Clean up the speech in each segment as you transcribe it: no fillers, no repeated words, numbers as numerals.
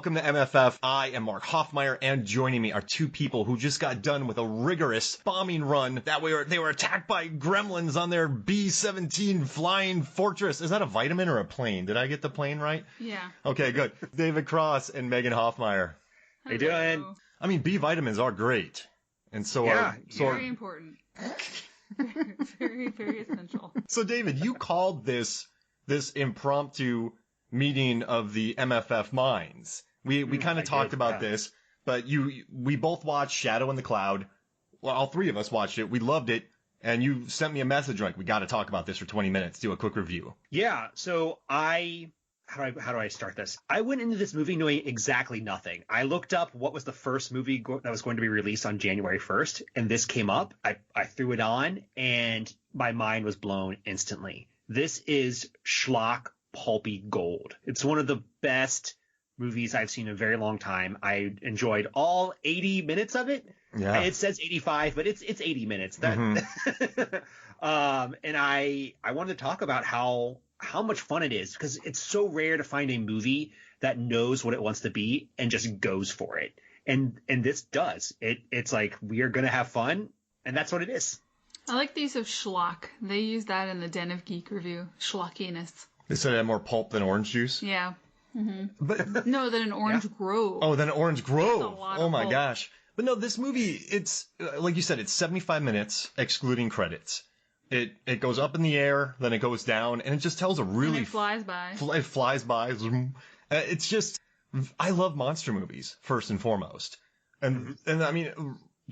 welcome to MFF. I am Mark Hoffmeyer, and joining me are two people who just got done with a rigorous bombing run. They were attacked by gremlins on their B-17 flying fortress. Is that a vitamin or a plane? Did I get the plane right? Yeah. Okay, good. David Cross and Megan Hoffmeyer. How you doing? I mean, B vitamins are great, and so very important. very, very essential. So, David, you called this impromptu meeting of the MFF minds. We kind of talked about this, but we both watched Shadow in the Cloud. Well, all three of us watched it. We loved it. And you sent me a message like, we got to talk about this for 20 minutes, do a quick review. Yeah. So how do I start this? I went into this movie knowing exactly nothing. I looked up what was the first movie that was going to be released on January 1st, and this came up. I threw it on, and my mind was blown instantly. This is schlock pulpy gold. It's one of the best movies I've seen in a very long time. I enjoyed all 80 minutes of it. Yeah. It says 85, but it's 80 minutes. That and I wanted to talk about how much fun it is, because it's so rare to find a movie that knows what it wants to be and just goes for it. And this does. It's like, we are going to have fun, and that's what it is. I like the use of schlock. They use that in the Den of Geek review. Schlockiness. They said it had more pulp than orange juice? Yeah. Mm-hmm. But no, than an Orange Grove. Oh, than an Orange Grove. Oh my gosh. But no, this movie, it's, like you said, it's 75 minutes, excluding credits. It goes up in the air, then it goes down, and it just tells a really... And it flies by. It flies by. It's just... I love monster movies, first and foremost. And I mean,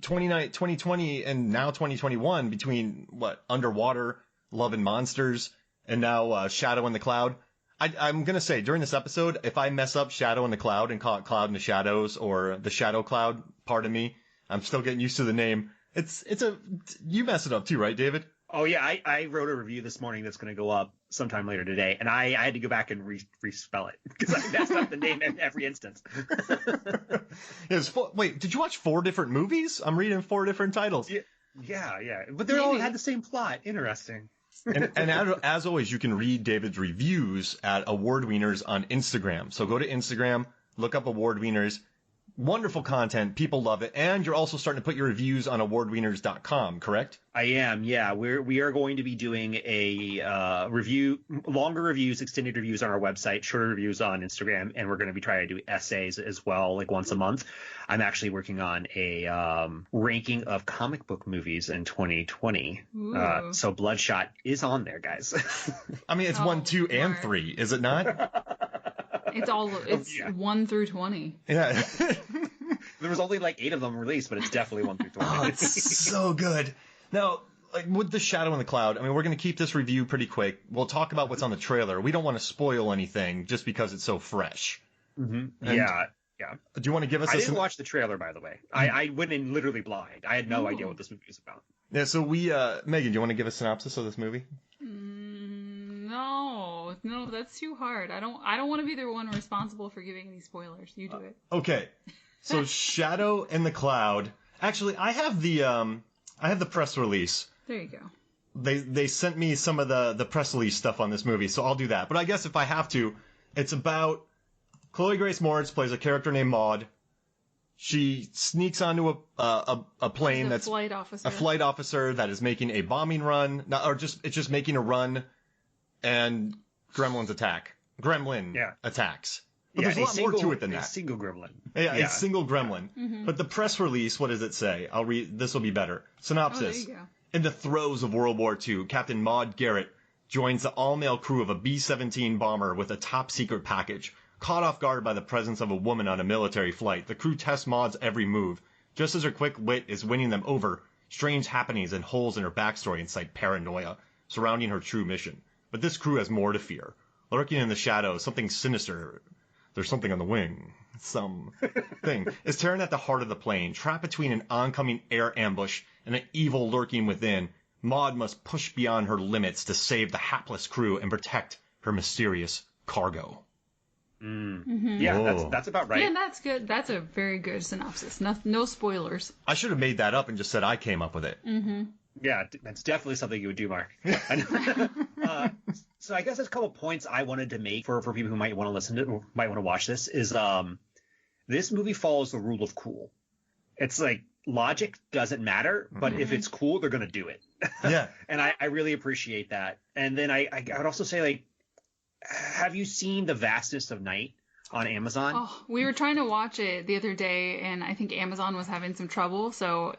2020 and now 2021, between, Underwater, Love and Monsters, and now Shadow in the Cloud. I'm going to say, during this episode, if I mess up Shadow in the Cloud and call it Cloud in the Shadows, or the Shadow Cloud, pardon me, I'm still getting used to the name. You mess it up too, right, David? Oh, yeah, I wrote a review this morning that's going to go up sometime later today, and I had to go back and respell it, because I messed up the name in every instance. Wait, did you watch 4 different movies? I'm reading 4 different titles. Yeah. But they all had the same plot. Interesting. and as always, you can read David's reviews at Award Wieners on Instagram. So go to Instagram, look up Award Wieners. Wonderful content. People love it. And you're also starting to put your reviews on awardwieners.com, correct? I am, yeah. We are going to be doing a longer reviews, extended reviews on our website, shorter reviews on Instagram, and we're going to be trying to do essays as well, like once a month. I'm actually working on a ranking of comic book movies in 2020. So Bloodshot is on there, guys. I mean, it's 1, 2, and 3, is it not? It's 1 through 20. Yeah. There was only like 8 of them released, but it's definitely 1 through 20. Oh, it's so good. Now, like with the Shadow in the Cloud, I mean, we're going to keep this review pretty quick. We'll talk about what's on the trailer. We don't want to spoil anything just because it's so fresh. Mm-hmm. Yeah. Do you want to give us? I didn't watch the trailer, by the way. I went in literally blind. I had no idea what this movie was about. Yeah. So Megan, do you want to give a synopsis of this movie? No, that's too hard. I don't want to be the one responsible for giving any spoilers. You do it. Okay. So Shadow in the Cloud. Actually, I have the press release. There you go. They sent me some of the press release stuff on this movie, so I'll do that. But I guess if I have to, it's about Chloe Grace Moretz plays a character named Maud. She sneaks onto a plane that's a flight officer that is making a bombing run, it's just making a run, and Gremlin attacks. But there's a lot more to it than that. A single gremlin. Yeah, a single gremlin. Mm-hmm. But the press release, what does it say? I'll read. This will be better. Synopsis. There you go. In the throes of World War II, Captain Maud Garrett joins the all-male crew of a B-17 bomber with a top-secret package. Caught off guard by the presence of a woman on a military flight, the crew tests Maud's every move. Just as her quick wit is winning them over, strange happenings and holes in her backstory incite paranoia surrounding her true mission. But this crew has more to fear. Lurking in the shadows, something sinister. There's something on the wing. Something is tearing at the heart of the plane. Trapped between an oncoming air ambush and an evil lurking within, Maud must push beyond her limits to save the hapless crew and protect her mysterious cargo. Mm-hmm. Yeah, that's about right. Yeah, that's good. That's a very good synopsis. No spoilers. I should have made that up and just said I came up with it. Mm-hmm. Yeah, that's definitely something you would do, Mark. So I guess there's a couple points I wanted to make for people who might want to listen to, might want to watch this is, This movie follows the rule of cool. It's like logic doesn't matter, but if it's cool, they're going to do it. Yeah. And I really appreciate that. And then I would also say, like, have you seen The Vastness of Night on Amazon? Oh, we were trying to watch it the other day, and I think Amazon was having some trouble, so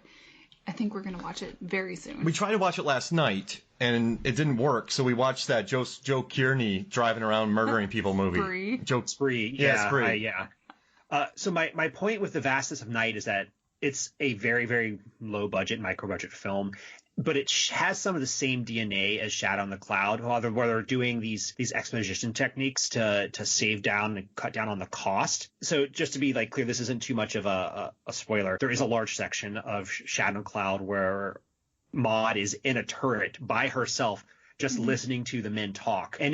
I think we're going to watch it very soon. We tried to watch it last night, and it didn't work, so we watched that Joe Kearney driving around murdering people movie. Spree. Yeah, Spree. Yeah. So my point with The Vastness of Night is that it's a very, very low budget, micro budget film, but it has some of the same DNA as Shadow on the Cloud, where they're doing these exposition techniques to save down and cut down on the cost. So just to be like clear, this isn't too much of a spoiler. There is a large section of Shadow on the Cloud where Maud is in a turret by herself, just listening to the men talk. And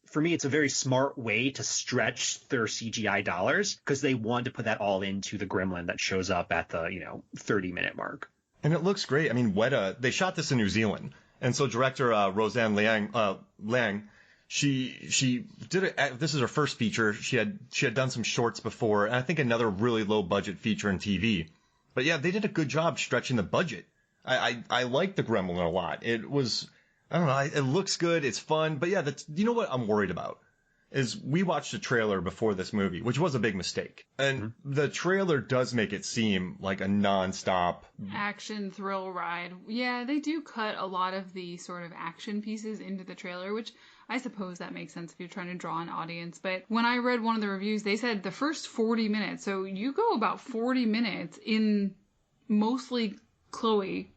for me, it's a very smart way to stretch their CGI dollars because they want to put that all into the gremlin that shows up at the 30-minute mark. And it looks great. I mean, Weta, they shot this in New Zealand. And so director Roseanne Lang, she did it. This is her first feature. She had done some shorts before, and I think another really low budget feature in TV. But yeah, they did a good job stretching the budget. I like the Gremlin a lot. It was, I don't know, it looks good, it's fun. But yeah, you know what I'm worried about? Is we watched a trailer before this movie, which was a big mistake. And the trailer does make it seem like a nonstop action thrill ride. Yeah, they do cut a lot of the sort of action pieces into the trailer, which I suppose that makes sense if you're trying to draw an audience. But when I read one of the reviews, they said the first 40 minutes. So you go about 40 minutes in mostly Chloe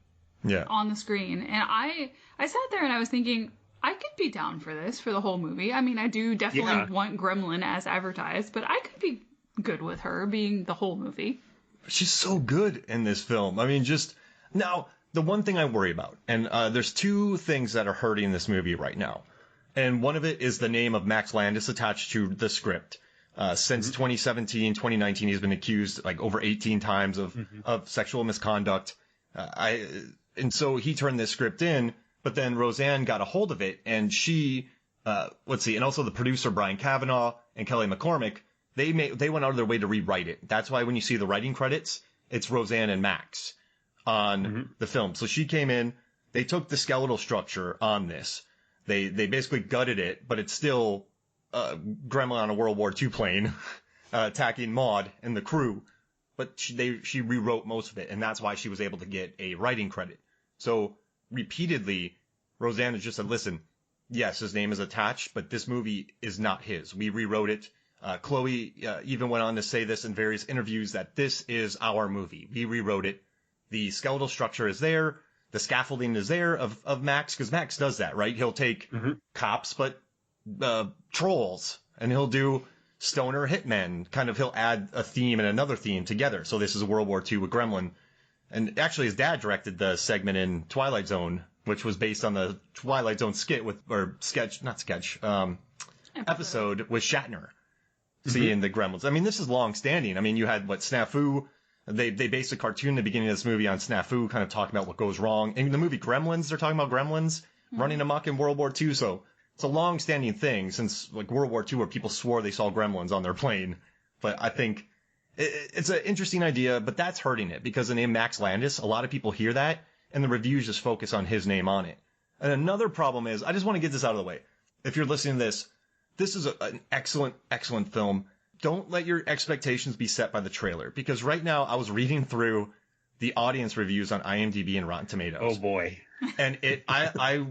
on the screen. And I sat there and I was thinking, I could be down for this for the whole movie. I mean, I do definitely want Gremlin as advertised, but I could be good with her being the whole movie. She's so good in this film. I mean, now, the one thing I worry about, and there's two things that are hurting this movie right now. And one of it is the name of Max Landis attached to the script. Since 2017, 2019, he's been accused like over 18 times of sexual misconduct. And so he turned this script in. But then Roseanne got a hold of it, and she, and also the producer Brian Cavanaugh and Kelly McCormick, they went out of their way to rewrite it. That's why when you see the writing credits, it's Roseanne and Max on the film. So she came in, they took the skeletal structure on this, they basically gutted it, but it's still Gremlin on a World War II plane attacking Maud and the crew. But she rewrote most of it, and that's why she was able to get a writing credit. So repeatedly, Roseanne has just said, listen, yes, his name is attached, but this movie is not his. We rewrote it. Chloe even went on to say this in various interviews that this is our movie. We rewrote it. The skeletal structure is there. The scaffolding is there of Max, because Max does that, right? He'll take cops, but trolls, and he'll do stoner hitmen. Kind of he'll add a theme and another theme together. So this is World War II with Gremlin. And actually, his dad directed the segment in Twilight Zone, which was based on the Twilight Zone episode with Shatner, seeing the Gremlins. I mean, this is long-standing. I mean, you had, Snafu. They based a cartoon in the beginning of this movie on Snafu, kind of talking about what goes wrong. In the movie Gremlins, they're talking about gremlins running amok in World War II. So it's a long-standing thing since, World War II, where people swore they saw gremlins on their plane. But I think it's an interesting idea, but that's hurting it because the name Max Landis, a lot of people hear that, and the reviews just focus on his name on it. And another problem is, I just want to get this out of the way. If you're listening to this is an excellent, excellent film. Don't let your expectations be set by the trailer, because right now I was reading through the audience reviews on IMDb and Rotten Tomatoes. Oh boy. And I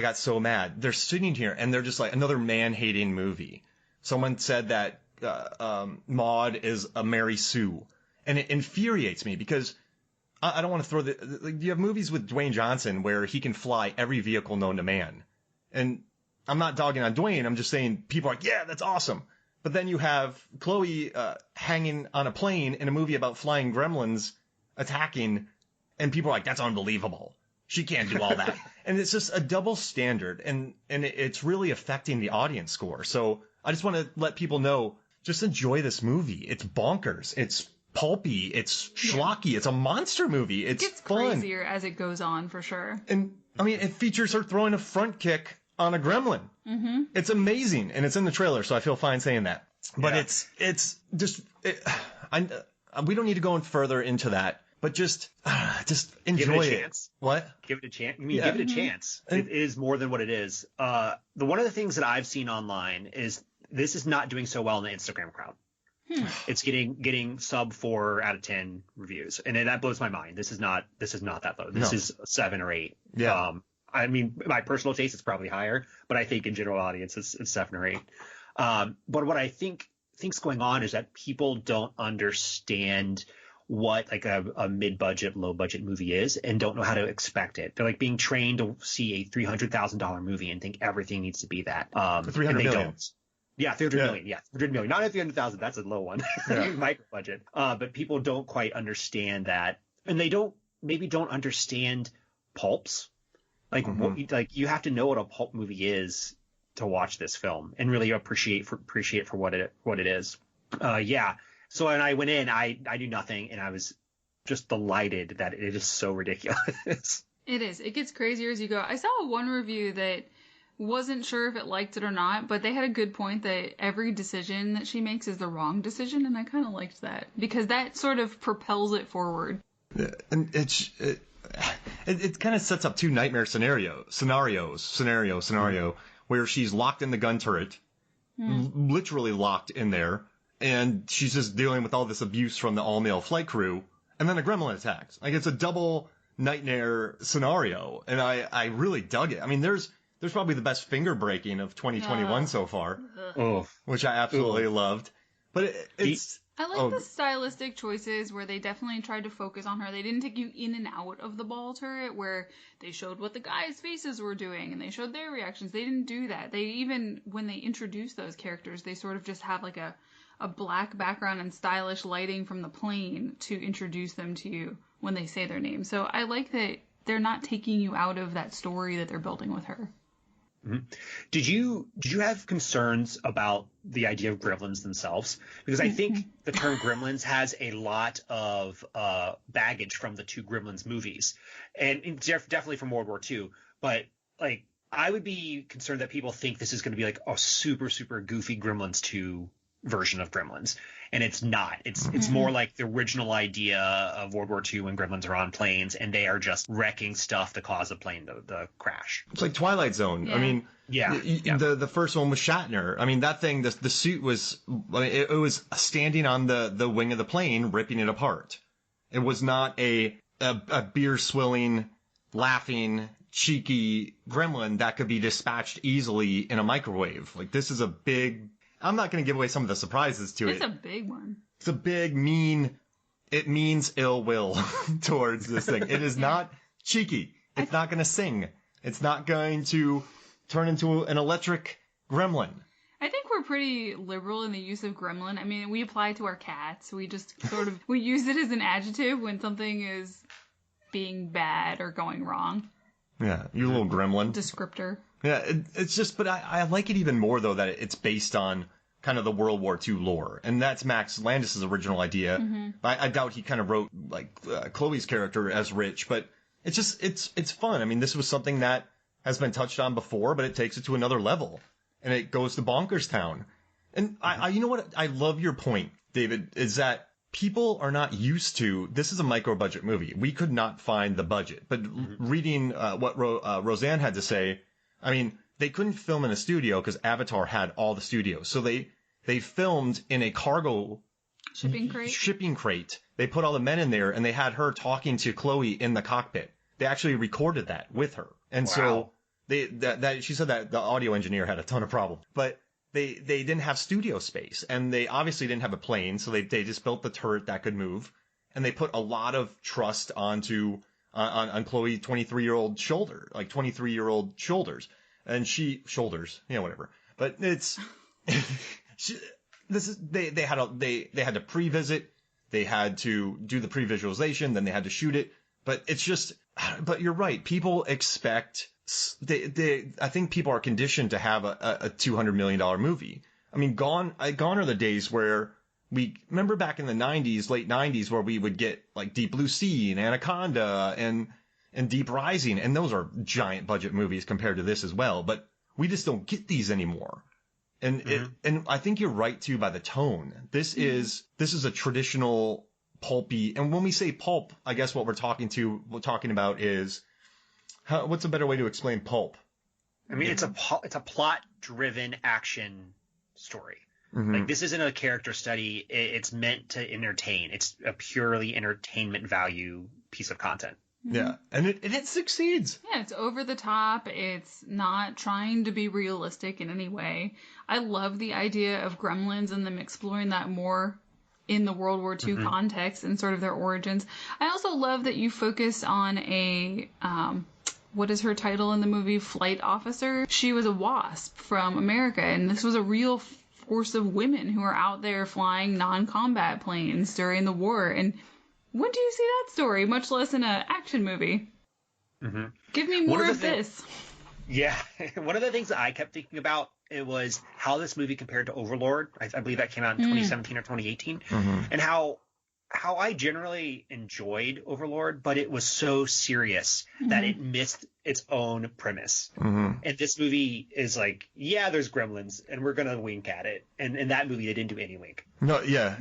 got so mad. They're sitting here and they're just like, another man-hating movie. Someone said that Maud is a Mary Sue, and it infuriates me because I don't want to throw you have movies with Dwayne Johnson where he can fly every vehicle known to man, and I'm not dogging on Dwayne. I'm just saying people are like, yeah, that's awesome. But then you have Chloe hanging on a plane in a movie about flying gremlins attacking, and people are like, that's unbelievable. She can't do all that. And it's just a double standard, and it's really affecting the audience score. So I just want to let people know, just enjoy this movie. It's bonkers. It's pulpy. It's schlocky. It's a monster movie. It gets fun. Crazier as it goes on, for sure. And, I mean, it features her throwing a front kick on a gremlin. Mm-hmm. It's amazing, and it's in the trailer, so I feel fine saying that. But it's just... We don't need to go in further into that, but just enjoy give it a chance. What? Give it a chance. I mean, give it a chance. It is more than what it is. One of the things that I've seen online is this is not doing so well in the Instagram crowd. It's getting sub 4 out of 10 reviews, and that blows my mind. This is not that low. This is 7 or 8. Yeah. I mean, my personal taste is probably higher, but I think in general audience it's 7 or 8. But what I think's going on is that people don't understand what like a mid-budget, low-budget movie is, and don't know how to expect it. They're like being trained to see a $300,000 movie and think everything needs to be that. 300 million. Don't. Yeah, 300 million. Yeah, 300 million. Not at 300,000. That's a low one. Micro budget. But people don't quite understand that, and they don't understand pulps. Like like you have to know what a pulp movie is to watch this film and really appreciate for what it is. Yeah. So when I went in, I knew nothing, and I was just delighted that it is so ridiculous. It is. It gets crazier as you go. I saw one review that wasn't sure if it liked it or not, but they had a good point that every decision that she makes is the wrong decision, and I kind of liked that because that sort of propels it forward. Yeah, and it kind of sets up two nightmare scenarios, where she's locked in the gun turret, literally locked in there, and she's just dealing with all this abuse from the all-male flight crew, and then a gremlin attacks. Like, it's a double nightmare scenario, and I really dug it. I mean, there's probably the best finger breaking of 2021 so far, which I absolutely loved. But it's... I like the stylistic choices where they definitely tried to focus on her. They didn't take you in and out of the ball turret where they showed what the guys' faces were doing and they showed their reactions. They didn't do that. They even, when they introduced those characters, they sort of just have like a black background and stylish lighting from the plane to introduce them to you when they say their name. So I like that they're not taking you out of that story that they're building with her. Mm-hmm. Did you have concerns about the idea of gremlins themselves? Because I think the term gremlins has a lot of baggage from the two Gremlins movies, and definitely from World War II. But like, I would be concerned that people think this is going to be like a super, super goofy Gremlins 2 version of Gremlins, and it's not. It's more like the original idea of World War II when gremlins are on planes and they are just wrecking stuff to cause a plane to crash. It's like Twilight Zone. Yeah. I mean, the first one was Shatner. I mean, that thing, the suit was, I mean, it was standing on the wing of the plane, ripping it apart. It was not a beer swilling, laughing, cheeky gremlin that could be dispatched easily in a microwave. Like, this is a big... I'm not going to give away some of the surprises to it. It's a big one. It's a big, it means ill will towards this thing. It is not cheeky. It's not going to sing. It's not going to turn into an electric gremlin. I think we're pretty liberal in the use of gremlin. I mean, we apply it to our cats. We just sort of, we use it as an adjective when something is being bad or going wrong. Yeah, you little gremlin. Descriptor. Yeah, it's just, but I like it even more, though, that it's based on kind of the World War II lore. And that's Max Landis' original idea. Mm-hmm. I doubt he kind of wrote, like, Chloe's character as Rich, but it's just, it's fun. I mean, this was something that has been touched on before, but it takes it to another level. And it goes to Bonkers Town. And you know what? I love your point, David, is that people are not used to, this is a micro-budget movie. We could not find the budget. But reading what Roseanne had to say, I mean, they couldn't film in a studio because Avatar had all the studios. So they filmed in a cargo shipping crate. They put all the men in there, and they had her talking to Chloe in the cockpit. They actually recorded that with her. And so she said that the audio engineer had a ton of problems. But they didn't have studio space, and they obviously didn't have a plane, so they just built the turret that could move, and they put a lot of trust onto on Chloe 23-year-old shoulder, like 23-year-old shoulders, and shoulders, yeah, whatever. But it's they had to pre-visit, they had to do the pre-visualization, then they had to shoot it. But it's just, but you're right. People expect. I think people are conditioned to have a $200 million movie. I mean, gone are the days where we remember back in the 90s, late 90s, where we would get like Deep Blue Sea and Anaconda and Deep Rising. And those are giant budget movies compared to this as well. But we just don't get these anymore. And I think you're right too by the tone. This is a traditional pulpy, and when we say pulp, I guess what we're talking about is what's a better way to explain pulp? I mean, it's a plot-driven action story. Like, this isn't a character study. It's meant to entertain. It's a purely entertainment value piece of content. Yeah, and it succeeds. Yeah, it's over the top. It's not trying to be realistic in any way. I love the idea of gremlins and them exploring that more in the World War II context and sort of their origins. I also love that you focus on a, what is her title in the movie? Flight officer. She was a WASP from America, and this was a real force of women who are out there flying non-combat planes during the war. And when do you see that story, much less in an action movie? Give me more of this. Yeah. One of the things that I kept thinking about, it was how this movie compared to Overlord. I believe that came out in 2017 or 2018. And how I generally enjoyed Overlord, but it was so serious that it missed its own premise. And this movie is like, yeah, there's gremlins, and we're going to wink at it. And in that movie, they didn't do any wink. No, yeah.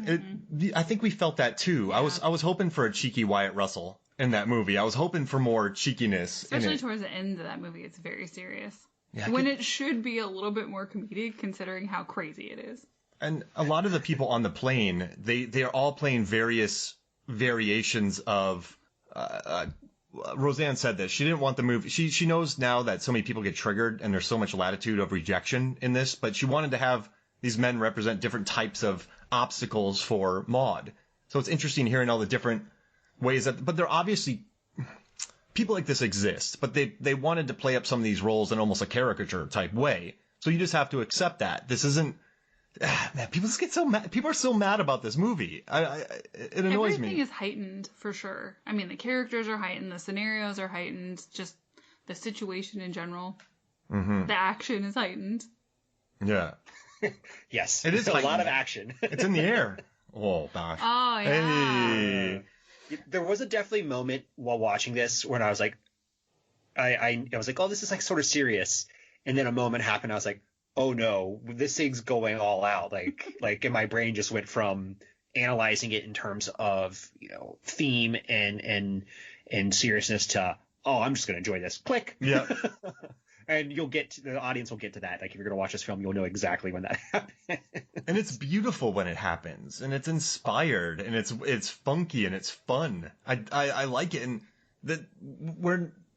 I think we felt that, too. Yeah. I was hoping for a cheeky Wyatt Russell in that movie. I was hoping for more cheekiness. Especially towards the end of that movie, it's very serious. Yeah, when it should be a little bit more comedic, considering how crazy it is. And a lot of the people on the plane, they are all playing various variations of. Roseanne said this. She didn't want the movie. She knows now that so many people get triggered and there's so much latitude of rejection in this, but she wanted to have these men represent different types of obstacles for Maude. So it's interesting hearing all the different ways that. But they're obviously. People like this exist, but they wanted to play up some of these roles in almost a caricature type way. So you just have to accept that. This isn't. Man, people just get so mad. People are so mad about this movie. It annoys Everything me. is heightened for sure. I mean, the characters are heightened, the scenarios are heightened, just the situation in general. The action is heightened. Yeah. Yes, it is a lot of action. It's in the air. Oh gosh. Oh yeah. Hey. There was a definitely moment while watching this when I was like, I was like, oh, this is like sort of serious, and then a moment happened. I was like, oh no, this thing's going all out. Like, and my brain just went from analyzing it in terms of, theme and seriousness to, oh, I'm just gonna enjoy this. Click. Yeah. And the audience will get to that. Like, if you're gonna watch this film, you'll know exactly when that happens. And it's beautiful when it happens, and it's inspired, and it's funky, and it's fun. I like it, and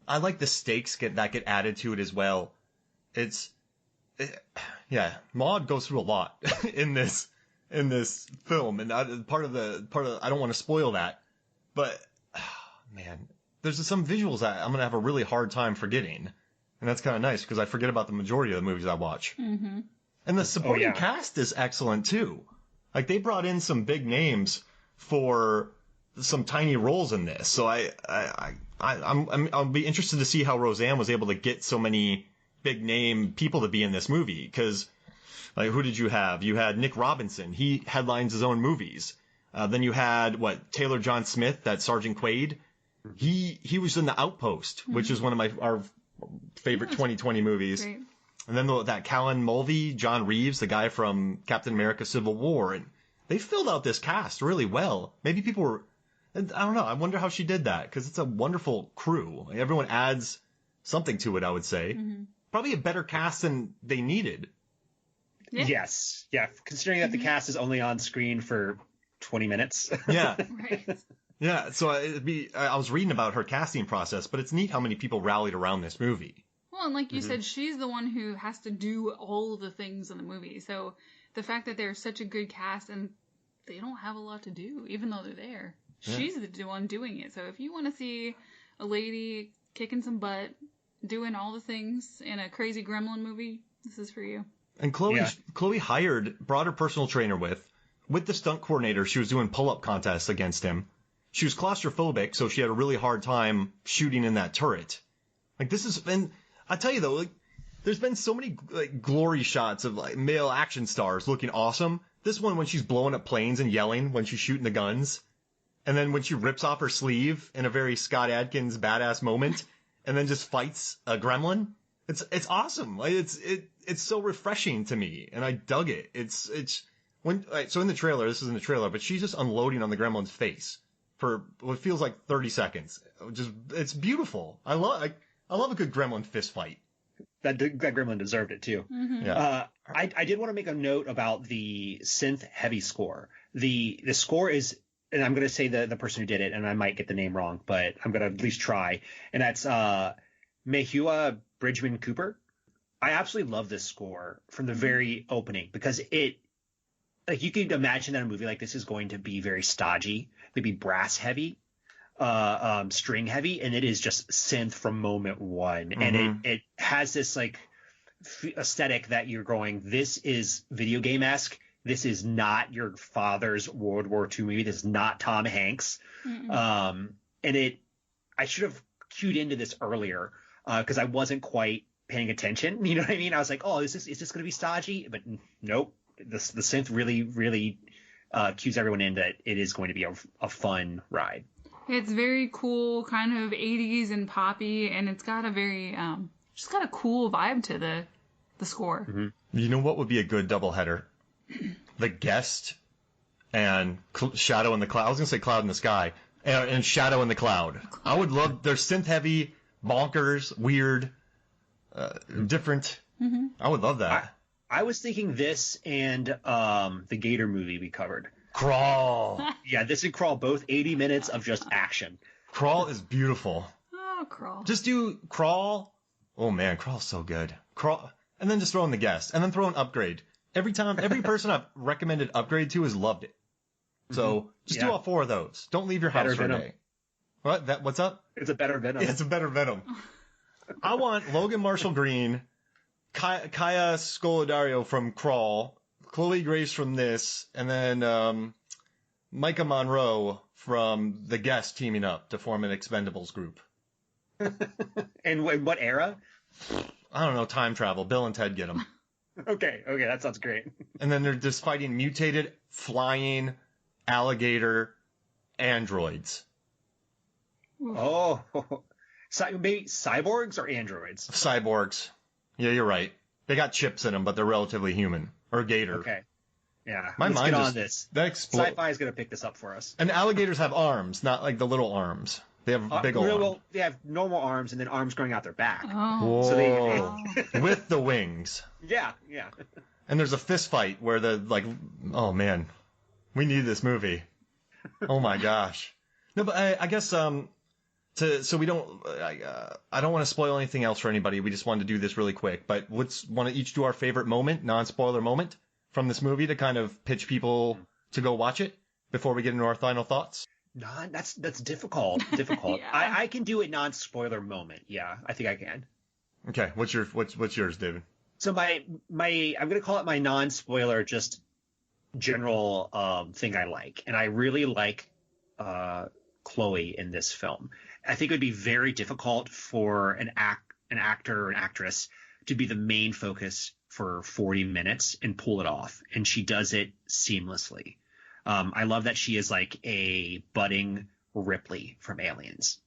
I like the stakes that get added to it as well. Yeah, Maude goes through a lot in this film, and part of I don't want to spoil that, but man, there's some visuals that I'm gonna have a really hard time forgetting. And that's kind of nice because I forget about the majority of the movies I watch. And the supporting cast is excellent too. Like, they brought in some big names for some tiny roles in this. So I'll be interested to see how Roseanne was able to get so many big name people to be in this movie. Because, like, who did you have? You had Nick Robinson. He headlines his own movies. Then you had Taylor John Smith, that Sergeant Quaid. He was in The Outpost, which is one of our favorite 2020 movies. Great. And then that Callan Mulvey, John Reeves, the guy from Captain America Civil War. And they filled out this cast really well. Maybe people were, I don't know, I wonder how she did that, because it's a wonderful crew. Everyone adds something to it, I would say. Probably a better cast than they needed. Yeah. Yes. Yeah. Considering that the cast is only on screen for 20 minutes. Yeah. Right. Yeah, so I was reading about her casting process, but it's neat how many people rallied around this movie. Well, and like you said, she's the one who has to do all the things in the movie. So the fact that they're such a good cast and they don't have a lot to do, even though they're there. Yeah. She's the one doing it. So if you want to see a lady kicking some butt, doing all the things in a crazy gremlin movie, this is for you. And Chloe brought her personal trainer with the stunt coordinator. She was doing pull-up contests against him. She was claustrophobic, so she had a really hard time shooting in that turret. Like, this is, and I tell you though, like, there's been so many glory shots of male action stars looking awesome. This one, when she's blowing up planes and yelling when she's shooting the guns, and then when she rips off her sleeve in a very Scott Adkins badass moment, and then just fights a gremlin. It's awesome. Like it's so refreshing to me, and I dug it. It's so in the trailer, this is in the trailer, but she's just unloading on the gremlin's face for what feels like 30 seconds. It's beautiful. I love a good gremlin fist fight. That gremlin deserved it too. Mm-hmm. Yeah. I did want to make a note about the synth heavy score. The score is, and I'm going to say the person who did it, and I might get the name wrong, but I'm going to at least try. And that's Mehua Bridgman Cooper. I absolutely love this score from the very opening because like you could imagine that a movie like this is going to be very stodgy, maybe brass heavy, string heavy, and it is just synth from moment one. Mm-hmm. And it has this like aesthetic that you're going, this is video game-esque. This is not your father's World War II movie. This is not Tom Hanks. Mm-mm. And I should have cued into this earlier because I wasn't quite paying attention. You know what I mean? I was like, oh, is this going to be stodgy? But nope. The synth really, really cues everyone in that it is going to be a fun ride. It's very cool, kind of 80s and poppy, and it's got a very just got a cool vibe to the score. Mm-hmm. You know what would be a good doubleheader? The Guest and Shadow in the Cloud. I was gonna say Cloud in the Sky and Shadow in the Cloud. I would love. They're synth heavy, bonkers, weird, different. Mm-hmm. I would love that. I was thinking this and the Gator movie we covered. Crawl. Yeah, this and Crawl, both 80 minutes of just action. Crawl is beautiful. Oh, Crawl. Just do Crawl. Oh man, Crawl's so good. Crawl, and then just throw in the Guest, and then throw in Upgrade. Every person I've recommended Upgrade to has loved it. So just do all 4 of those. Don't leave your house Better for a Venom. day. What's up? It's a better Venom. It's a better Venom. I want Logan Marshall Green, Kaya Scolodario from Crawl, Chloe Grace from this, and then Micah Monroe from The Guest teaming up to form an Expendables group. And what era? I don't know, time travel. Bill and Ted get them. Okay, that sounds great. And then they're just fighting mutated, flying, alligator androids. Oh, maybe cyborgs or androids? Cyborgs. Yeah, you're right. They got chips in them, but they're relatively human. Or gator. Okay. Yeah, My let's mind get just, on this. That explodes. Sci-fi is going to pick this up for us. And alligators have arms, not like the little arms. They have big old arms. Well, they have normal arms and then arms growing out their back. Oh. So Whoa. With the wings. Yeah. And there's a fist fight where oh man, we need this movie. Oh my gosh. No, but I guess so we don't. I don't want to spoil anything else for anybody. We just wanted to do this really quick. But let's want to each do our favorite moment, non-spoiler moment from this movie to kind of pitch people to go watch it before we get into our final thoughts. That's difficult. Yeah. I can do a non-spoiler moment. Yeah, I think I can. Okay, what's yours, David? So I'm gonna call it my non-spoiler, just general thing I like, and I really like Chloe in this film. I think it would be very difficult for an actor or an actress to be the main focus for 40 minutes and pull it off, and she does it seamlessly. I love that she is like a budding Ripley from Aliens.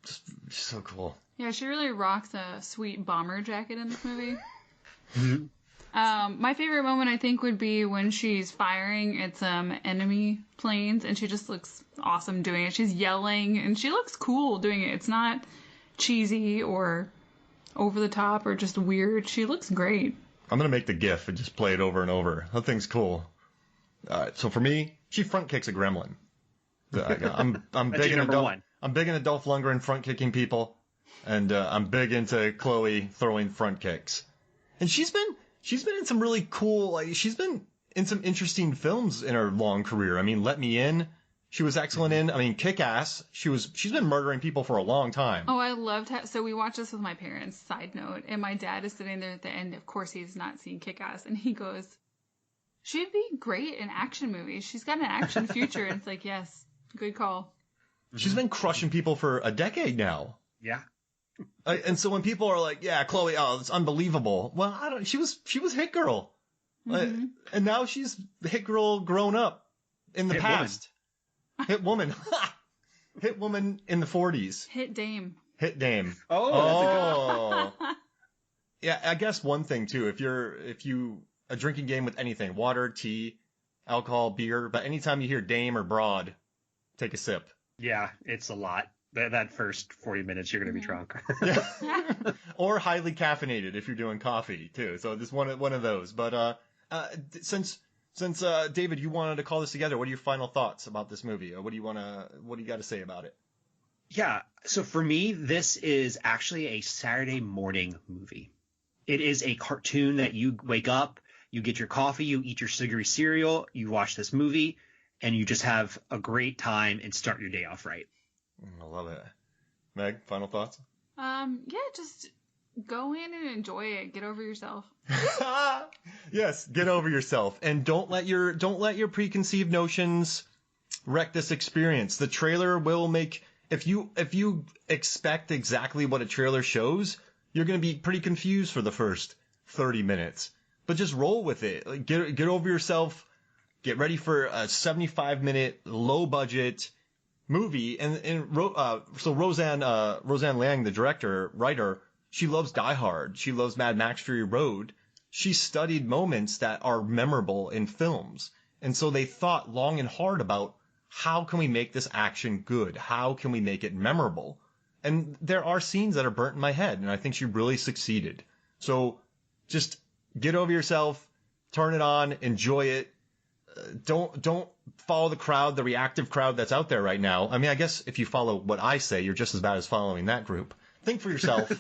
Just so cool. Yeah, she really rocks a sweet bomber jacket in this movie. Mm-hmm. My favorite moment, I think, would be when she's firing at some enemy planes, and she just looks awesome doing it. She's yelling, and she looks cool doing it. It's not cheesy or over the top or just weird. She looks great. I'm going to make the GIF and just play it over and over. That thing's cool. So for me, she front kicks a gremlin. I'm big into Dolph Lundgren front kicking people, and I'm big into Chloe throwing front kicks. And she's been in some really cool. She's been in some interesting films in her long career. I mean, Let Me In, she was excellent in. I mean, Kick-Ass. She's been murdering people for a long time. Oh, I loved how. So we watched this with my parents. Side note, and my dad is sitting there at the end. Of course, he's not seen Kick-Ass, and he goes, "She'd be great in action movies. She's got an action future." And it's like, yes, good call. She's been crushing people for a decade now. Yeah. And so when people are like, "Yeah, Chloe, oh, it's unbelievable." Well, she was Hit Girl, and now she's Hit Girl grown up in the past. Hit Woman, Hit Woman in the 40s. Hit Dame. Hit Dame. Oh, that's a good one. Yeah, I guess one thing too, if you a drinking game with anything, water, tea, alcohol, beer, but anytime you hear dame or broad, take a sip. Yeah, it's a lot. That first 40 minutes, you're going to be drunk. Yeah. Or highly caffeinated if you're doing coffee too. So just one of those. But since David, you wanted to call this together, what are your final thoughts about this movie? Or what do you got to say about it? Yeah, so for me, this is actually a Saturday morning movie. It is a cartoon that you wake up, you get your coffee, you eat your sugary cereal, you watch this movie, and you just have a great time and start your day off right. I love it. Meg, final thoughts? Yeah, just go in and enjoy it. Get over yourself. Yes, get over yourself, and don't let your preconceived notions wreck this experience. The trailer will make if you expect exactly what a trailer shows, you're going to be pretty confused for the first 30 minutes. But just roll with it. Like, get over yourself. Get ready for a 75-minute low budget movie. So Roseanne Lang, the writer, she loves Die Hard. She loves Mad Max Fury Road. She studied moments that are memorable in films. And so they thought long and hard about how can we make this action good? How can we make it memorable? And there are scenes that are burnt in my head, and I think she really succeeded. So just get over yourself, turn it on, enjoy it. Don't follow the crowd, the reactive crowd that's out there right now. I mean, I guess if you follow what I say, you're just as bad as following that group. Think for yourself.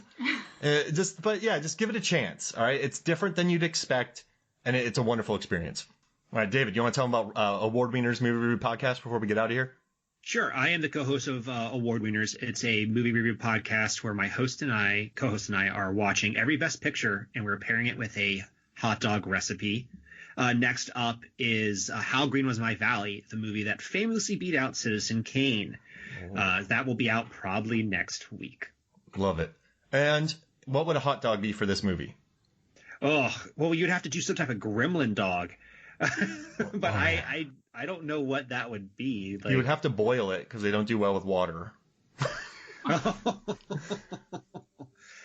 Just give it a chance. All right, it's different than you'd expect, and it's a wonderful experience. All right, David, you want to tell them about Award Wieners Movie Review Podcast before we get out of here? Sure. I am the co-host of Award Wieners. It's a movie review podcast where my co-host and I are watching every Best Picture, and we're pairing it with a hot dog recipe. Next up is How Green Was My Valley, the movie that famously beat out Citizen Kane. That will be out probably next week. Love it. And what would a hot dog be for this movie? Oh, well, you'd have to do some type of gremlin dog. But I don't know what that would be. You would have to boil it because they don't do well with water.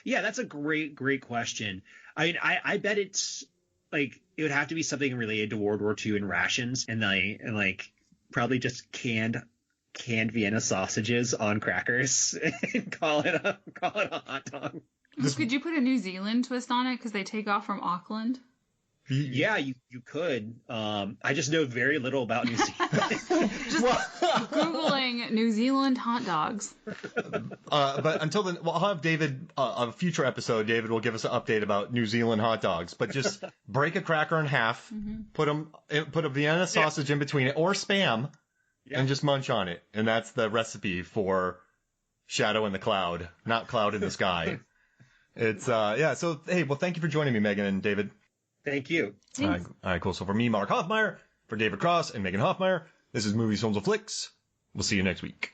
Yeah, that's a great question. I mean, I bet it's like it would have to be something related to World War II and rations, and probably just canned Vienna sausages on crackers and call it a hot dog. Could you put a New Zealand twist on it because they take off from Auckland? Yeah, you could. I just know very little about New Zealand. Googling New Zealand hot dogs. But until then, I'll have David, on a future episode, David will give us an update about New Zealand hot dogs. But just break a cracker in half, put a Vienna sausage in between it, or Spam, and just munch on it. And that's the recipe for Shadow in the Cloud, not Cloud in the Sky. It's, so, hey, well, thank you for joining me, Megan and David. Thank you. All right, cool. So for me, Mark Hoffmeyer, for David Cross and Megan Hoffmeyer, this is Movies, Films, and Flicks. We'll see you next week.